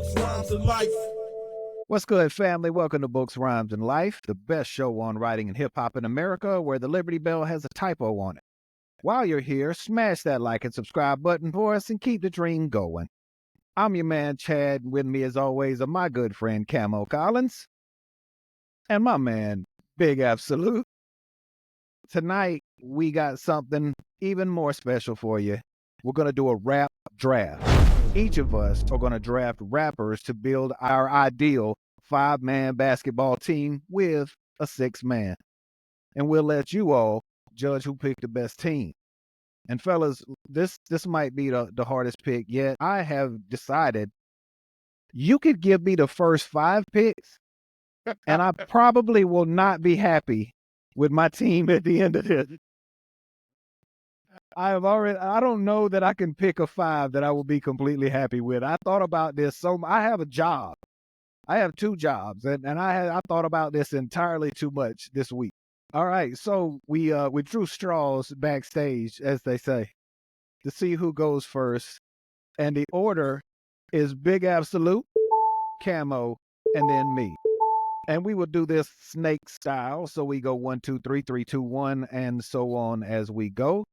Books, Rhymes, and Life. What's good, family? Welcome to Books, Rhymes, and Life, the best show on writing and hip-hop in America, where the Liberty Bell has a typo on it. While you're here, smash that like and subscribe button for us and keep the dream going. I'm your man, Chad, and with me, as always, are my good friend, Camo Collins, and my man, Big Absolute. Tonight, we got something even more special for you. We're going to do a rap draft. Each of us are going to draft rappers to build our ideal 5-man basketball team with a 6-man. And we'll let you all judge who picked the best team. And fellas, this might be the hardest pick yet. I have decided you could give me the first 5 picks, and I probably will not be happy with my team at the end of this. I don't know that I can pick a 5 that I will be completely happy with. I thought about this. I have a job. I have 2 jobs, and I thought about this entirely too much this week. All right, so we drew straws backstage, as they say, to see who goes first, and the order is Big Absolute, Camo, and then me. And we will do this snake style, so we go 1, 2, 3, 3, 2, 1, and so on as we go.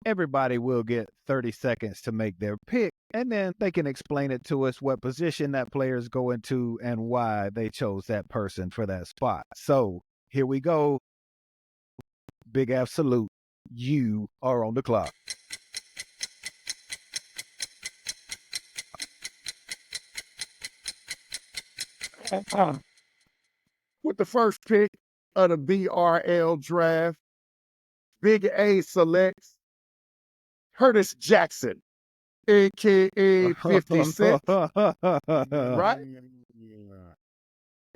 Everybody will get 30 seconds to make their pick, and then they can explain it to us what position that player is going to and why they chose that person for that spot. So here we go. Big Absolute, you are on the clock. With the first pick of the BRL draft, Big A selects Curtis Jackson, a.k.a. 50 Cent. Right?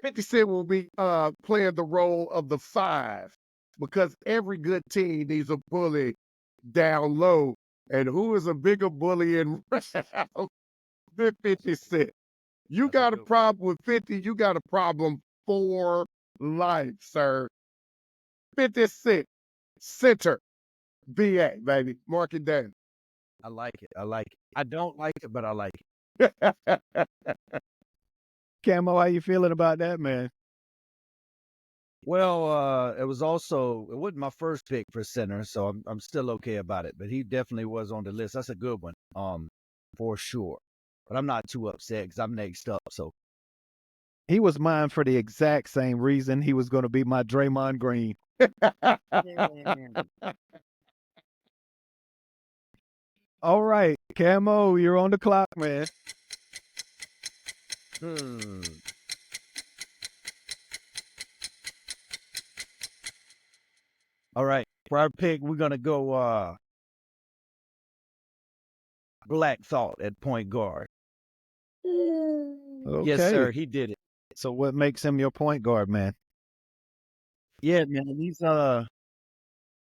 50 Cent will be playing the role of the 5 because every good team needs a bully down low. And who is a bigger bully in round than 50 Cent? You got a problem with 50, you got a problem for life, sir. 50 Cent, center, BA, baby. Mark it down. I like it. I don't like it, but I like it. Camo, how you feeling about that, man? Well, it wasn't my first pick for center, so I'm still okay about it. But he definitely was on the list. That's a good one, for sure. But I'm not too upset because I'm next up. So he was mine for the exact same reason. He was going to be my Draymond Green. All right, Camo, you're on the clock, man. All right, for our pick, we're gonna go Black Thought at point guard. Okay. Yes, sir, he did it. So what makes him your point guard, man? Yeah, man,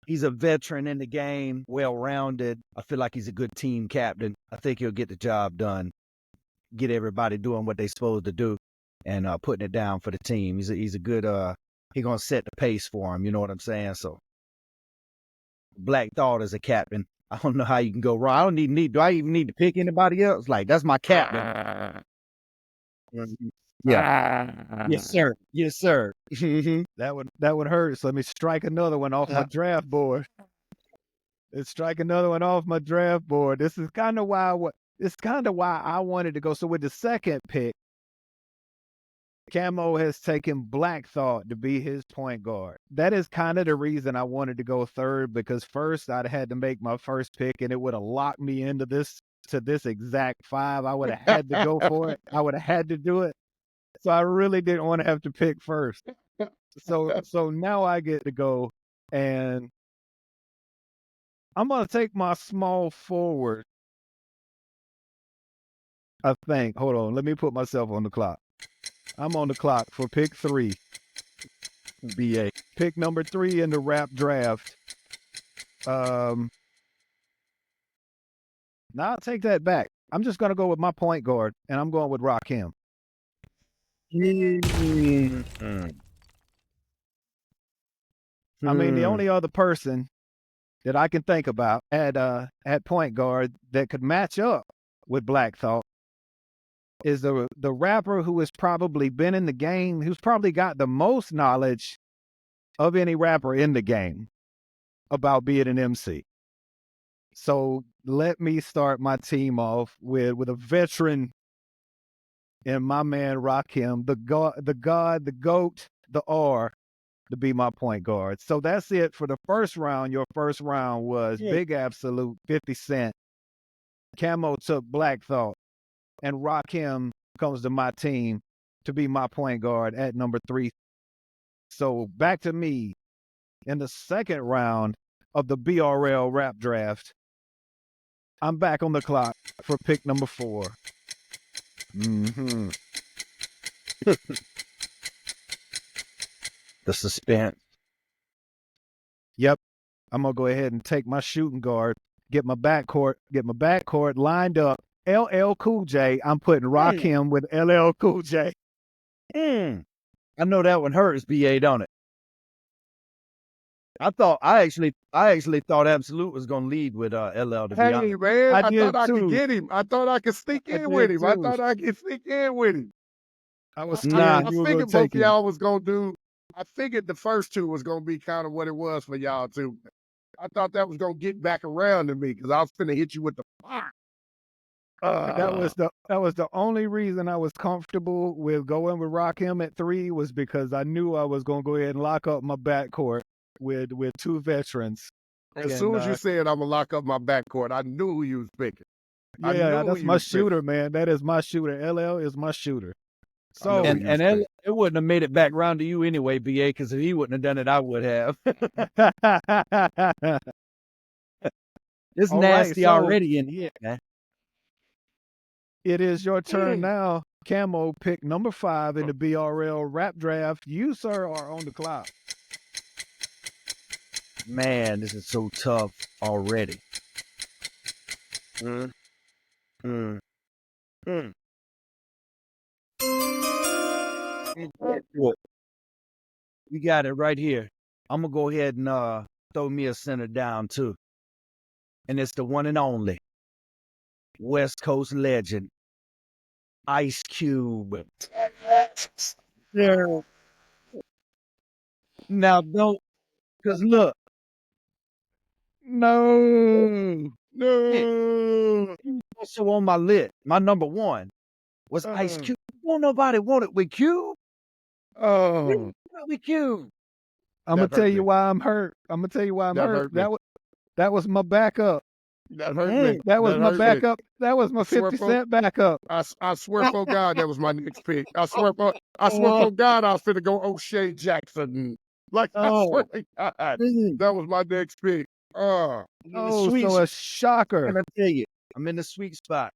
he's a veteran in the game, well-rounded. I feel like he's a good team captain. I think he'll get the job done, get everybody doing what they're supposed to do, and putting it down for the team. He's a good he's gonna set the pace for him. You know what I'm saying? So Black Thought as a captain. I don't know how you can go wrong. I don't do I even need to pick anybody else? Like, that's my captain. Yeah. Yes, sir. Yes, sir. That would hurt. So let me strike another one off my draft board. Let's strike another one off my draft board. This is kind of why I wanted to go. So with the second pick, Camo has taken Black Thought to be his point guard. That is kind of the reason I wanted to go third, because first I'd had to make my first pick and it would have locked me into this exact 5. I would have had to go for it. I would have had to do it. So I really didn't want to have to pick first. So now I get to go, and I'm going to take my small forward, I think. Hold on. Let me put myself on the clock. I'm on the clock for pick 3. BA. Pick number 3 in the rap draft. Now I'll take that back. I'm just going to go with my point guard, and I'm going with Rakim. I mean, the only other person that I can think about at point guard that could match up with Black Thought is the rapper who has probably been in the game, who's probably got the most knowledge of any rapper in the game about being an MC. So let me start my team off with a veteran and my man Rakim, the God, the GOAT, the R, to be my point guard. So that's it for the first round. Your first round was Big Absolute, 50 Cent. Camo took Black Thought. And Rakim comes to my team to be my point guard at number 3. So back to me in the second round of the BRL rap draft. I'm back on the clock for pick number 4. Mm-hmm. The suspense. Yep. I'm gonna go ahead and take my shooting guard, get my backcourt lined up. LL Cool J. I'm putting Rakim with LL Cool J. I know that one hurts, BA, don't it? I actually thought Absolute was gonna lead with LL, to be Hey, honest. man, I I did thought I too. could get him. I thought I could sneak I in with did him. I too. thought I could sneak in with him. I was I scared you were gonna figured both take of him. y'all was gonna do. I figured the first two was gonna be kind of what it was for y'all too. I thought that was gonna get back around to me because I was finna hit you with the fire. That was the only reason I was comfortable with going with Rakim at 3 was because I knew I was gonna go ahead and lock up my backcourt with 2 veterans. As soon as you said I'm gonna lock up my backcourt, I knew who you was picking. I Yeah, knew that's who my you was picking. shooter, man. That is my shooter. LL is my shooter. I know So who And you was and picking. it wouldn't have made it back round to you anyway, BA, because if he wouldn't have done it, I would have. It's All right, nasty so already in here, man. it is your turn now. Camo, pick number 5 in the BRL rap draft. You, sir, are on the clock. Man, this is so tough already. Look, we got it right here. I'm gonna go ahead and throw me a center down too. And it's the one and only West Coast legend, Ice Cube. Yeah. Now don't, cause look, No. also on my list, my number 1 was Ice Cube. Won't nobody want it with Cube? Oh, With Cube. I'm gonna That tell hurt you me. why I'm hurt. I'm gonna tell you why I'm That hurt. hurt me. That was my backup. That hurt me. That was That my hurt me. backup. That was my I swear 50 for- Cent backup. I swear for God, that was my next pick. I swear for God, I was finna go O'Shea Jackson. Like, I swear to God, that was my next pick. Oh, so a shocker. And I tell you, I'm in the sweet spot.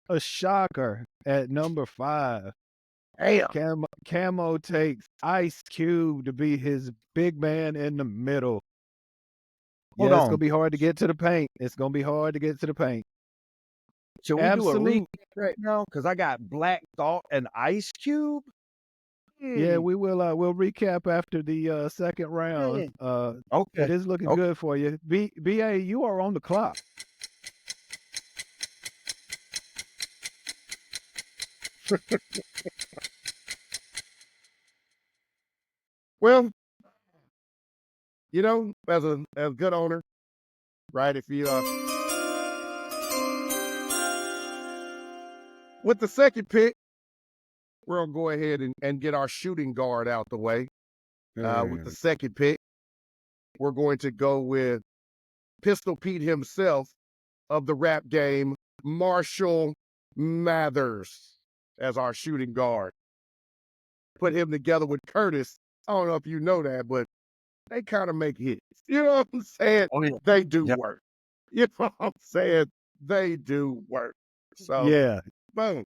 A shocker at number 5. Damn. Camo takes Ice Cube to be his big man in the middle. Hold It's on. gonna be hard to get to the paint. It's gonna be hard to get to the paint. Should we do a Absolute. recap right now? Because I got Black Thought and Ice Cube. Yeah, we will. We'll recap after the second round. It Okay. is looking Okay. good for you. BA, you are on the clock. Well, you know, as a good owner, right? If you with the second pick, we're gonna go ahead and get our shooting guard out the way. With the second pick, we're going to go with Pistol Pete himself of the rap game, Marshall Mathers, as our shooting guard. Put him together with Curtis. I don't know if you know that, but they kind of make hits. You know what I'm saying? Oh, yeah. They do Yep. work. You know what I'm saying? They do work. So, Yeah. boom.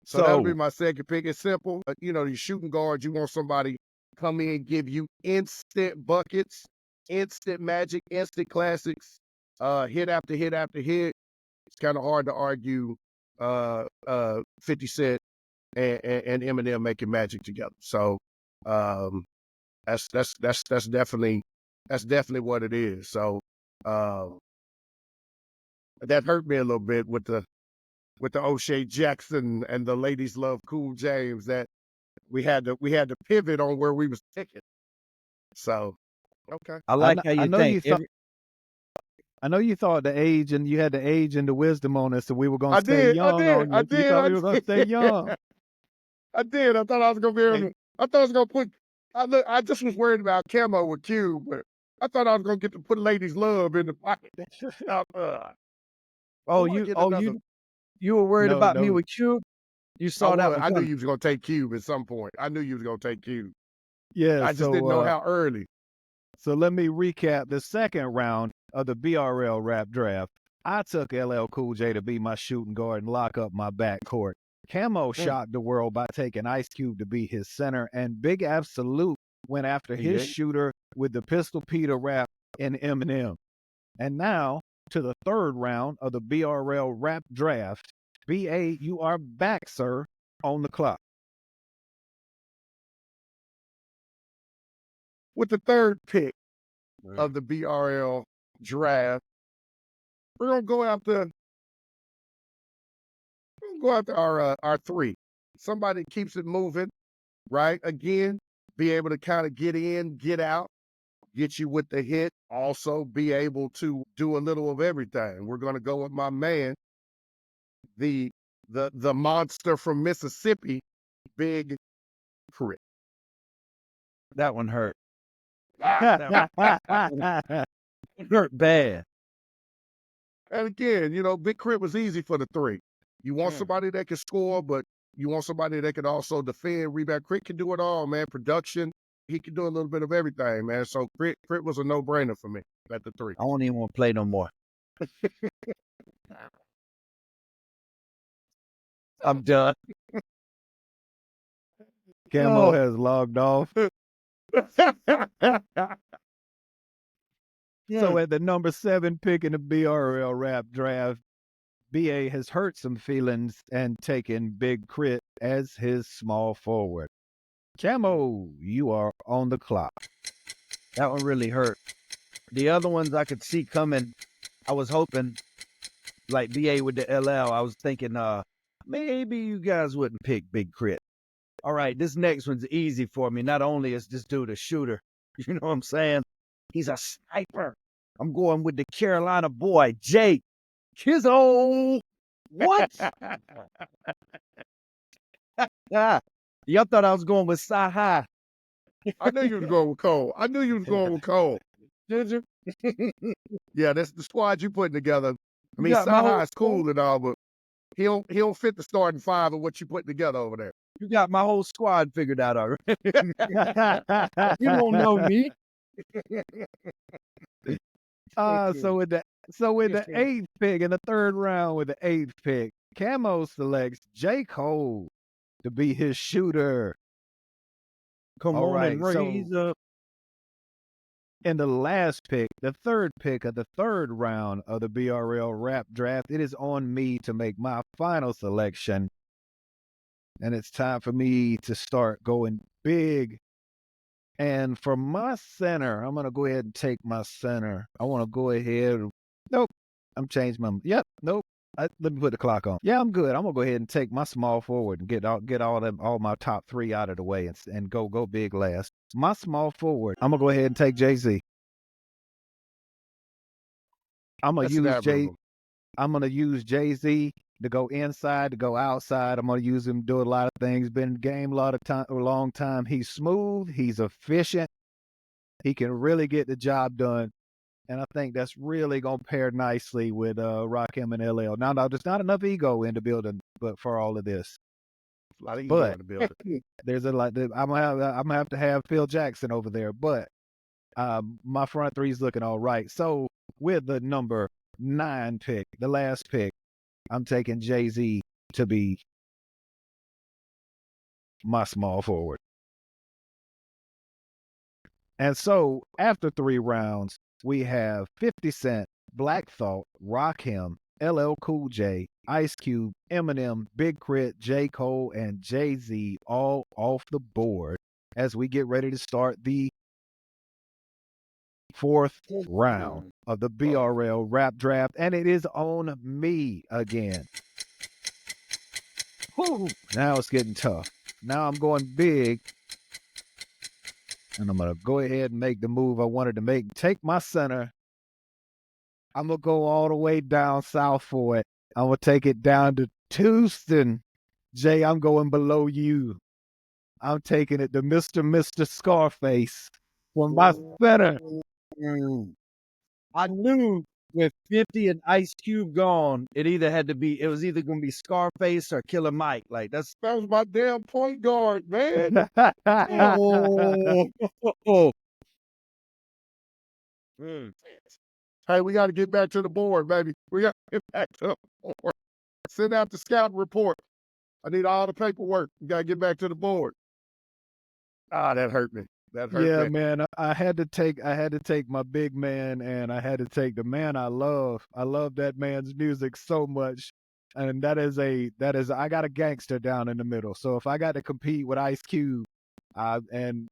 So that'll be my second pick. It's simple. You know, these shooting guards, you want somebody come in, give you instant buckets, instant magic, instant classics, hit after hit after hit. It's kind of hard to argue 50 Cent and Eminem making magic together. So that's definitely what it is. So that hurt me a little bit with the with the O'Shea Jackson and the ladies love Cool James that we had to pivot on where we was picking. So okay. I like how I you know think. you thought. I know you thought the age and you had the age and the wisdom on us, so we were gonna I stay did, young on you. You thought we were gonna stay young. I did. I thought I was gonna be able to. I thought I was gonna put. I just was worried about Camo with Q, but I thought I was gonna get to put ladies love in the pocket. Oh, I you, get oh, another. you were worried No, about me no. with Cube. You saw that one I knew coming. you was gonna take Cube at some point. I knew you was gonna take Cube. Yeah, I just didn't know how early. So let me recap the second round of the BRL rap draft. I took LL Cool J to be my shooting guard and lock up my backcourt. Camo shocked the world by taking Ice Cube to be his center, and Big Absolute went after his shooter with the Pistol Peter rap in Eminem. And now to the third round of the BRL rap draft. BA, you are back, sir, on the clock. With the third pick of the BRL draft, we're gonna go after our three. Somebody keeps it moving, right? Again, be able to kind of get in, get out, get you with the hit. Also, be able to do a little of everything. We're gonna go with my man, the monster from Mississippi, Big Crit. That one hurt. That hurt bad. And again, Big Crit was easy for the three. You want somebody that can score, but you want somebody that can also defend, rebound. Crit can do it all, man. Production, he can do a little bit of everything, man. So Crit was a no-brainer for me at the three. I don't even want to play no more. I'm done. Camo has logged off. So at the number 7 pick in the BRL rap draft, BA has hurt some feelings and taken Big Crit as his small forward. Camo, you are on the clock. That one really hurt. The other ones I could see coming. I was hoping, like BA with the LL, I was thinking, maybe you guys wouldn't pick Big Crit. All right, this next one's easy for me. Not only is this dude a shooter, you know what I'm saying? He's a sniper. I'm going with the Carolina boy, Jake Kizzo. What? Y'all thought I was going with Sci-Hi. I knew you was going with Cole. I knew you was going with Cole. Did you? Yeah, that's the squad you putting together. I mean, Sci-Hi is cool and all, but he don't fit the starting five of what you putting together over there. You got my whole squad figured out already. You don't know me. So with the 8th pick in the third round with the 8th pick, Camo selects J. Cole to be his shooter. Come All on right, and raise up. In the last pick, the third pick of the third round of the BRL rap draft, it is on me to make my final selection. And it's time for me to start going big. And for my center, I'm going to go ahead and take my center. I want to go ahead. Nope. I'm changing my. Yep. Nope. Let me put the clock on. Yeah, I'm good. I'm going to go ahead and take my small forward and get all my top 3 out of the way and go big last. My small forward, I'm going to go ahead and take Jay-Z. I'm going to use Jay-Z to go inside, to go outside. I'm going to use him to do a lot of things. Been in the game a long time. He's smooth. He's efficient. He can really get the job done. And I think that's really going to pair nicely with Rakim and LL. Now, there's not enough ego in the building, but for all of this. A lot of ego in the building. There's a lot. I'm gonna have to have Phil Jackson over there, but my front three's looking all right. So with the number 9 pick, the last pick, I'm taking Jay-Z to be my small forward. And so after 3 rounds, we have 50 Cent, Black Thought, Rakim, LL Cool J, Ice Cube, Eminem, Big Crit, J. Cole, and Jay-Z all off the board as we get ready to start the 4th round of the BRL rap draft. And it is on me again. Whew, now it's getting tough. Now I'm going big. And I'm going to go ahead and make the move I wanted to make. Take my center. I'm going to go all the way down south for it. I'm going to take it down to Houston. Jay, I'm going below you. I'm taking it to Mr. Scarface for my center. I knew with 50 and Ice Cube gone, it was either going to be Scarface or Killer Mike. Like, That was my damn point guard, man. oh. Hey, we got to get back to the board, baby. We got to get back to the board. Send out the scout report. I need all the paperwork. We got to get back to the board. Ah, that hurt me. That hurt Yeah, me. man. I had to take my big man, and I had to take the man I love. I love that man's music so much. And that is I got a gangster down in the middle. So if I got to compete with Ice Cube, and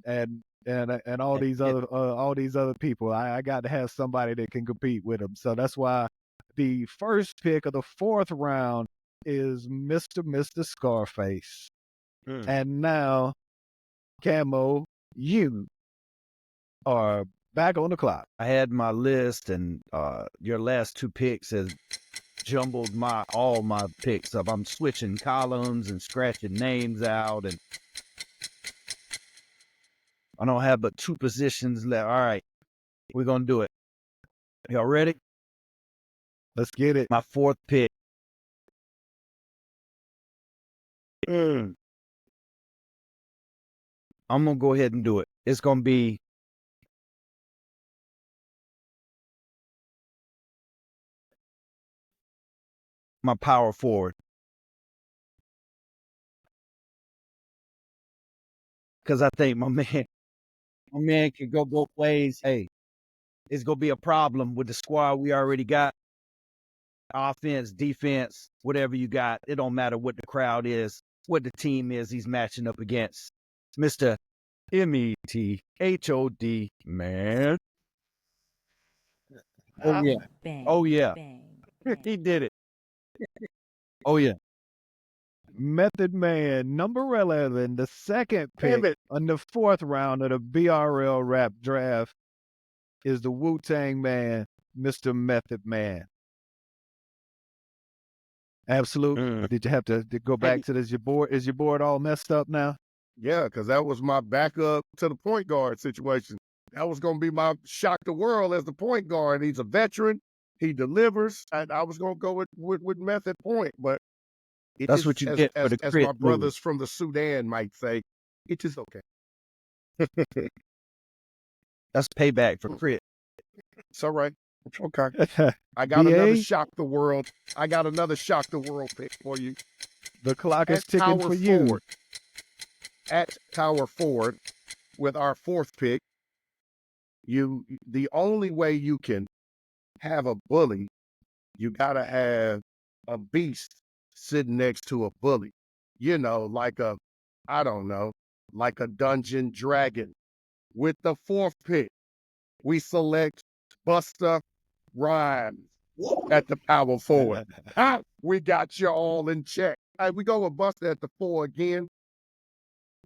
all these other people, I got to have somebody that can compete with him. So that's why the first pick of the 4th round is Mr. Scarface. And now, Camo, you are back on the clock. I had my list, and your last 2 picks has jumbled all my picks up. I'm switching columns and scratching names out, and I don't have but 2 positions left. All right, we're gonna do it. Y'all ready? Let's get it. My 4th pick. I'm gonna go ahead and do it. It's gonna be my power forward. Because I think my man can go both ways. Hey, it's gonna be a problem with the squad we already got. Offense, defense, whatever you got. It don't matter what the crowd is, what the team is he's matching up against. Mr. METHOD, man. Oh, yeah. Bang, Oh, yeah. bang, He did it. Oh, yeah. Method Man, number 11, the second pick on the 4th round of the BRL Rap Draft is the Wu-Tang Man, Mr. Method Man. Absolute. Did you have to go back to this? Is your board all messed up now? Yeah, because that was my backup to the point guard situation. That was going to be my shock the world as the point guard. He's a veteran. He delivers. And I was going to go with Method Point, but That's what you get for the as crit my brothers from the Sudan might say, it is okay. That's payback for crit. It's all right. Okay. I got BA? another shock the world. I got another shock the world pick for you. The clock is At ticking power for you. forward. At power forward with our 4th pick, the only way you can have a bully, you gotta have a beast sitting next to a bully. You know, like a Dungeon Dragon. With the 4th pick, we select Busta Rhymes at the power forward. We got you all in check. All right, we go with Busta at the 4 again.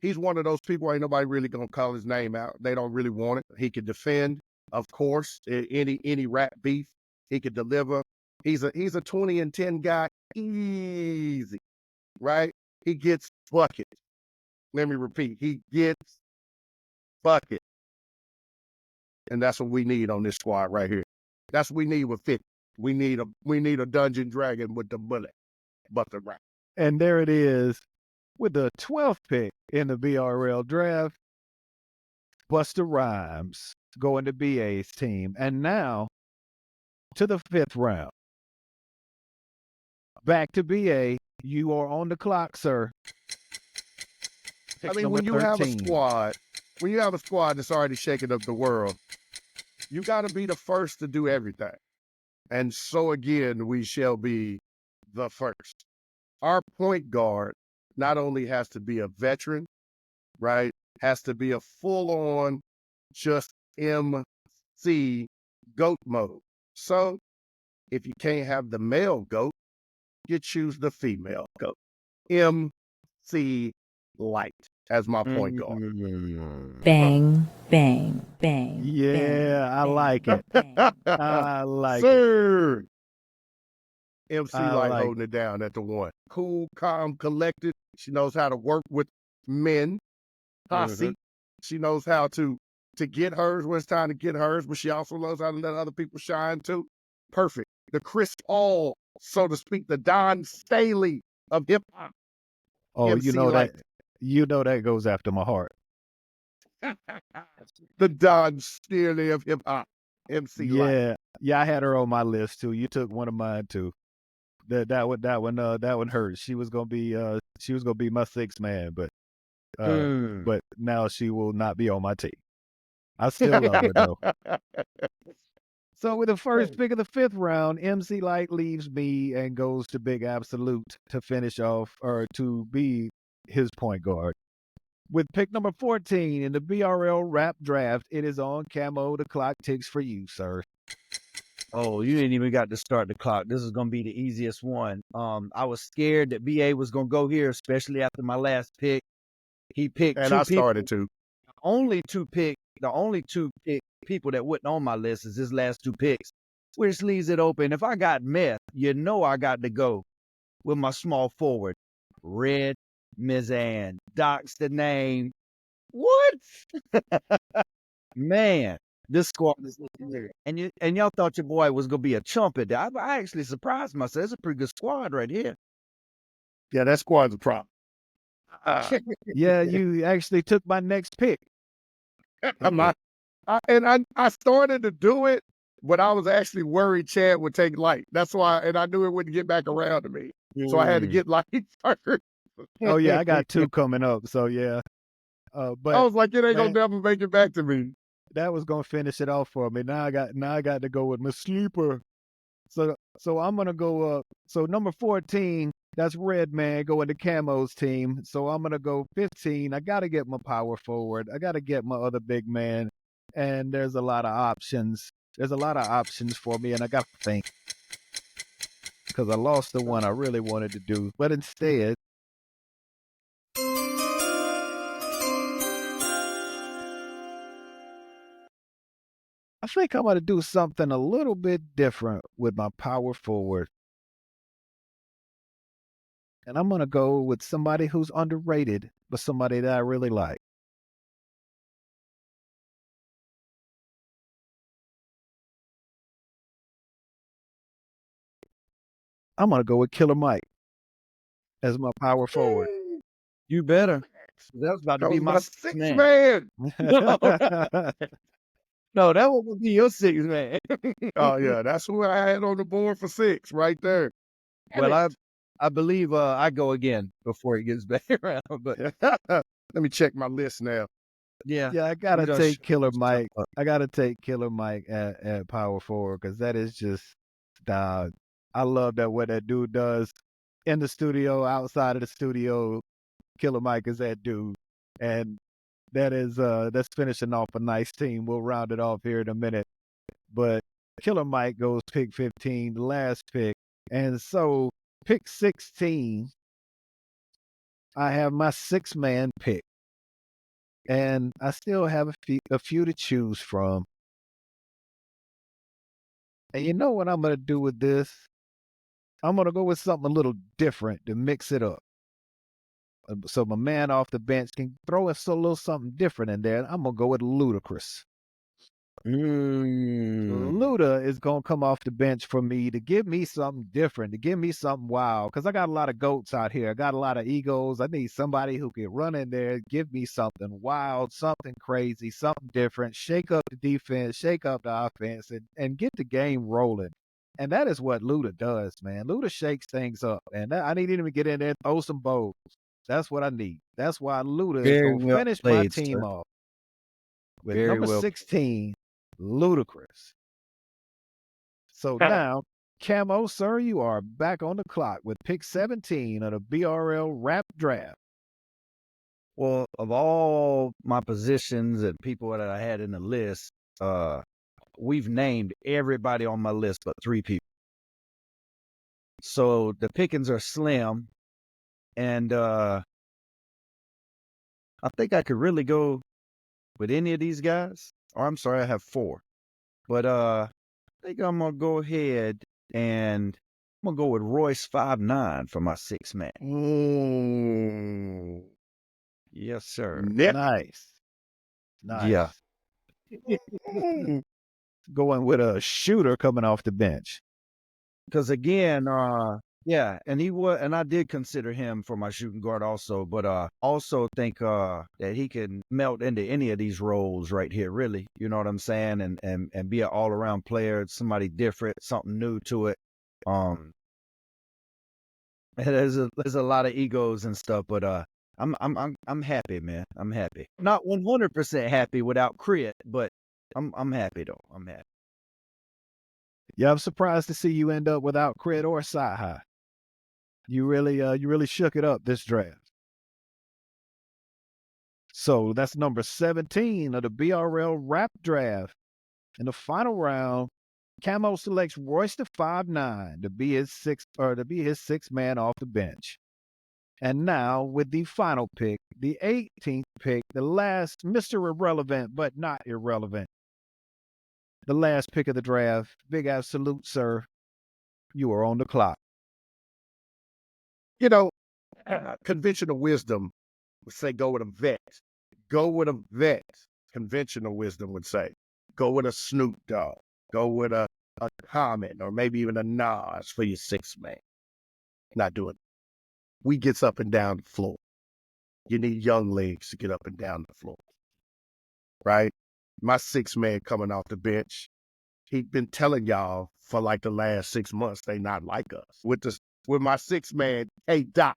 He's one of those people ain't nobody really gonna call his name out. They don't really want it. He could defend, of course, any rap beef. He could deliver. He's a 20 and 10 guy, easy, right? He gets bucket. Let me repeat. He gets bucket. And that's what we need on this squad right here. That's what we need with 50. We need a Dungeon Dragon with the bullet. Busta Rhymes. And there it is. With the 12th pick in the BRL draft, Busta Rhymes going to BA's team. And now to the 5th round. Back to BA. You are on the clock, sir. I mean, when you have a squad that's already shaking up the world, you got to be the first to do everything. And so again, we shall be the first. Our point guard not only has to be a veteran, right? Has to be a full-on just MC GOAT mode. So if you can't have the male GOAT, you choose the female GOAT. MC Light as my point guard. Bang, bang, bang. Yeah, I bang, like bang, it. bang. I like it. Sir. MC I Light like holding it down at the one. Cool, calm, collected. She knows how to work with men. Posse. She knows how to get hers when it's time to get hers, but she also knows how to let other people shine too. Perfect. The Chris Paul, so to speak, the Don Staley of hip hop. Oh, MC that goes after my heart. The Don Staley of hip hop. MC Light. Yeah, I had her on my list too. You took one of mine too. That one hurt. She was gonna be my sixth man, but now she will not be on my team. I still love her though. So with the first pick of the 5th round, MC Light leaves me and goes to Big Absolute to finish off or to be his point guard. With pick number 14 in the BRL Rap Draft, it is on Camo. The clock ticks for you, sir. Oh, you ain't even got to start the clock. This is gonna be the easiest one. I was scared that BA was gonna go here, especially after my last pick. He picked And two I people. started to. The only two people that wasn't on my list is his last two picks, which leaves it open. If I got Meth, I got to go with my small forward, Red Mizan. Doc's the name. What? Man, this squad is looking good. And y'all thought your boy was gonna be a chump at that. I actually surprised myself. It's a pretty good squad right here. Yeah, that squad's a problem. Yeah, you actually took my next pick. I started to do it, but I was actually worried Chad would take Light. That's why, and I knew it wouldn't get back around to me. So I had to get Light first. Oh yeah, I got 2 coming up. So yeah. But I was like, it ain't man, gonna never make it back to me. that was gonna finish it off for me. Now I got to go with my sleeper. So I'm gonna go up. So number 14, that's Red Man going to Camo's team. So I'm gonna go 15. I gotta get my power forward. I gotta get my other big man. And there's a lot of options. There's a lot of options for me, and I gotta think. Because I lost the one I really wanted to do. But instead, I think I'm going to do something a little bit different with my power forward. And I'm going to go with somebody who's underrated, but somebody that I really like. I'm going to go with Killer Mike as my power forward. You better. That was about to That be was my my sixth sixth man. man. No, that was gonna be your sixth man. Oh yeah, that's who I had on the board for 6 right there. Well, I believe I go again before it gets back around. But Let me check my list now. yeah, I got we to done take sh- Killer stuff Mike. up. I got to take Killer Mike at power forward because that is just, dog. I love that what that dude does in the studio, outside of the studio. Killer Mike is that dude. And that's finishing off a nice team. We'll round it off here in a minute. But Killer Mike goes pick 15, the last pick. And so pick 16, I have my 6-man pick. And I still have a few to choose from. And you know what I'm going to do with this? I'm going to go with something a little different to mix it up. So my man off the bench can throw a little something different in there. I'm going to go with Ludacris. Luda is going to come off the bench for me to give me something different, to give me something wild. Because I got a lot of goats out here. I got a lot of egos. I need somebody who can run in there, give me something wild, something crazy, something different, shake up the defense, shake up the offense, and get the game rolling. And that is what Luda does, man. Luda shakes things up. And I need him to get in there and throw some bows. That's what I need. That's why Luda is Very going to well finish my played, team sir. off with Very number well. 16, Ludacris. So Huh. now, Camo, sir, you are back on the clock with pick 17 of the BRL Rap Draft. Well, of all my positions and people that I had in the list, we've named everybody on my list but 3 people. So the pickings are slim, And I think I could really go with any of these guys. Or I'm sorry, I have 4. But I think I'm gonna go ahead and I'm gonna go with Royce 5'9" for my 6 man. Yes, sir. Nip. Nice. Nice. Yeah. Going with a shooter coming off the bench. Because again, yeah, and I did consider him for my shooting guard also, but also think that he can melt into any of these roles right here, really. You know what I'm saying? And be an all around player, somebody different, something new to it. And there's a lot of egos and stuff, but I'm happy, man. I'm happy. Not 100% happy without Crit, but I'm happy though. I'm happy. Yeah, I'm surprised to see you end up without Crit or Sci-High. You really shook it up this draft. So that's number 17 of the BRL Rap Draft. In the final round, Camo selects Royce the 5'9" to be his sixth man off the bench. And now, with the final pick, the 18th pick, the last Mr. Irrelevant, but not irrelevant. The last pick of the draft. Big absolute, sir. You are on the clock. You know, conventional wisdom would say go with a vet. Go with a vet. Conventional wisdom would say go with a Snoop Dogg. Go with a Common or maybe even a Nas for your 6 man. Not doing it. We gets up and down the floor. You need young legs to get up and down the floor. Right? My 6 man coming off the bench, he'd been telling y'all for like the last 6 months they not like us. With my 6 man, K-Dot,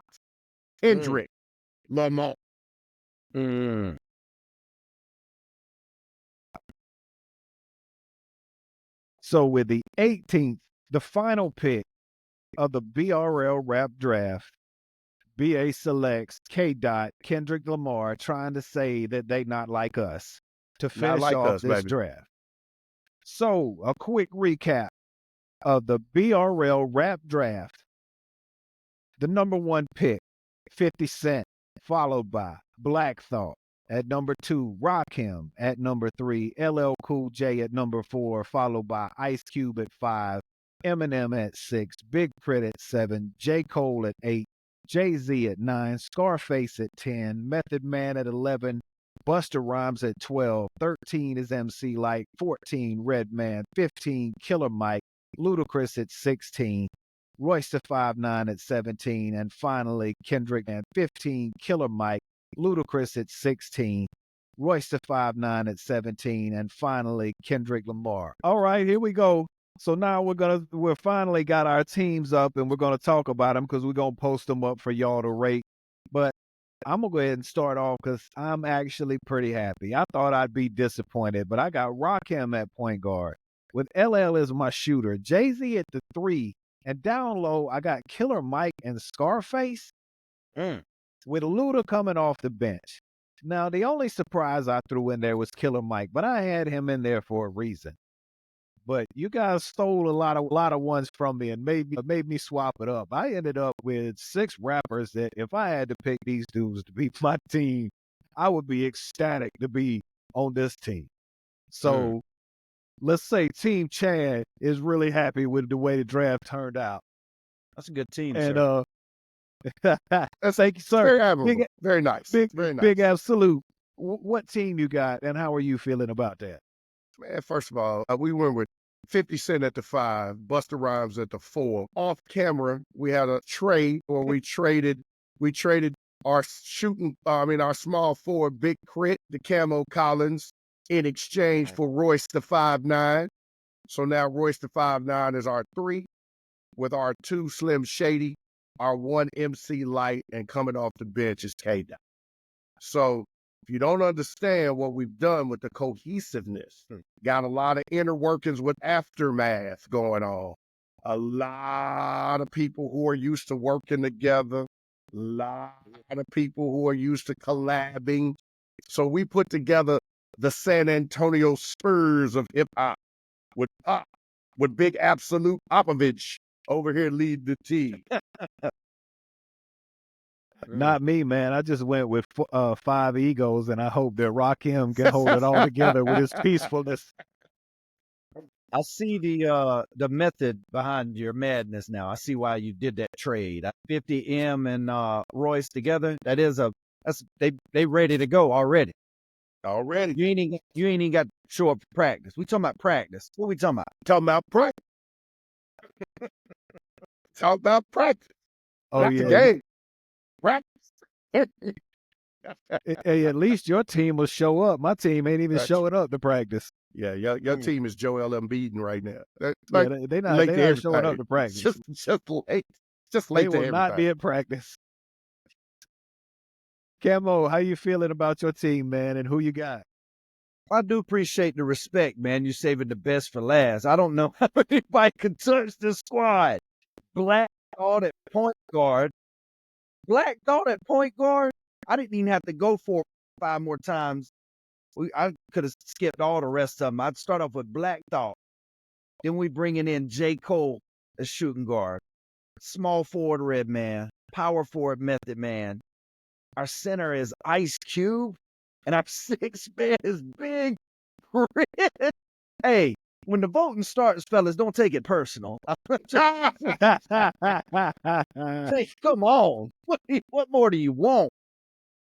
Kendrick Lamar. So with the 18th, the final pick of the BRL Rap Draft, BA selects K-Dot, Kendrick Lamar, trying to say that they not like us to finish like off us, this baby. draft. So a quick recap of the BRL Rap Draft. The number 1 pick, 50 Cent, followed by Black Thought. At number 2, Rakim. At number 3, LL Cool J at number 4, followed by Ice Cube at 5, Eminem at 6, Big Crit at 7, J. Cole at 8, Jay-Z at 9, Scarface at 10, Method Man at 11, Busta Rhymes at 12, 13 is MC Lyte, 14 Redman, 15 Killer Mike, Ludacris at 16, Royce the 5'9" at 17, and finally Kendrick at 15, Killer Mike, Ludacris at 16, Royce the 5'9" at 17, and finally Kendrick Lamar. All right, here we go. So now we're finally got our teams up and we're gonna talk about them because we're gonna post them up for y'all to rate. But I'm gonna go ahead and start off because I'm actually pretty happy. I thought I'd be disappointed, but I got Rakim at point guard with LL as my shooter, Jay-Z at the 3, and down low I got Killer Mike and Scarface with Luda coming off the bench. Now the only surprise I threw in there was Killer Mike, but I had him in there for a reason. But you guys stole a lot of ones from me and made me swap it up. I ended up with 6 rappers that if I had to pick these dudes to be my team, I would be ecstatic to be on this team. So let's say Team Chad is really happy with the way the draft turned out. That's a good team, And sir. thank you, sir. Very admirable. Very nice. Very nice. Big absolute. What team you got and how are you feeling about that? Man, first of all, we went with 50 Cent at the 5, Busta Rhymes at the 4. Off camera, we had a trade where we traded our our small forward, Big Crit, the Camo Collins, in exchange for Royce the 5'9". So now Royce the 5'9" is our 3, with our 2 Slim Shady, our 1 MC Lyte, and coming off the bench is K-Dot. So if you don't understand what we've done with the cohesiveness, got a lot of inner workings with Aftermath going on. A lot of people who are used to working together, a lot of people who are used to collabing. So we put together the San Antonio Spurs of hip hop with Big Absolute Popovich over here leading the team. Not me, man. I just went with 5 egos, and I hope that Rakim can hold it all together with his peacefulness. I see the method behind your madness now. I see why you did that trade. 50M and Royce together. They ready to go already. Already. You ain't even got to show up for practice. We talking about practice. What we talking about? Talking about practice. Talking about practice. Oh, Not yeah. the game. Practice. Hey, at least your team will show up. My team ain't even Gotcha. showing up to practice. Yeah, your team is Joel Embiid right now. That's Yeah, like they not late to showing up everything. to practice. Just late. Just They late to will not be everything. at practice. Camo, how you feeling about your team, man, and who you got? I do appreciate the respect, man. You're saving the best for last. I don't know how anybody can touch this squad. Black Thought at point guard. Black Thought at point guard. I didn't even have to go 5 more times. I could have skipped all the rest of them. I'd start off with Black Thought. Then we bringing in J. Cole as shooting guard. Small forward Red Man. Power forward Method Man. Our center is Ice Cube. And our 6th man is Big Red. Hey, when the voting starts, fellas, don't take it personal. Hey, come on. What more do you want?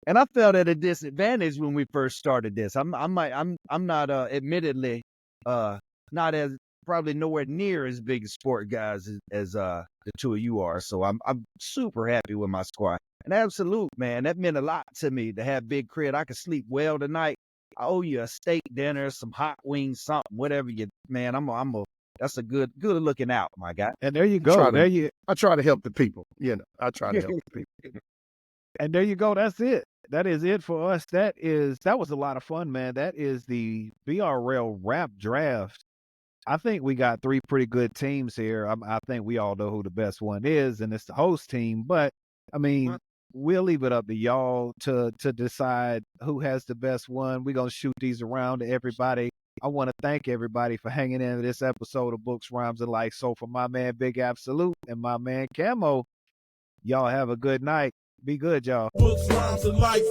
And I felt at a disadvantage when we first started this. I'm not admittedly not as probably nowhere near as big a sport guys as the two of you are. So I'm super happy with my squad. And absolute, man, that meant a lot to me to have Big Crit. I could sleep well tonight. I owe you a steak dinner, some hot wings, something, whatever you, man. That's a good looking out, my guy. And there you go. I try to help the people. I try to help the people. And there you go. That's it. That is it for us. That was a lot of fun, man. That is the BRL Rap Draft. I think we got 3 pretty good teams here. I think we all know who the best one is, and it's the host team. But I mean, we'll leave it up to y'all to decide who has the best one. We're gonna shoot these around to everybody. I want to thank everybody for hanging in this episode of Books, Rhymes, and Life. So for my man Big Absolute and my man Camo, y'all have a good night. Be good, y'all. Books, Rhymes, and Life.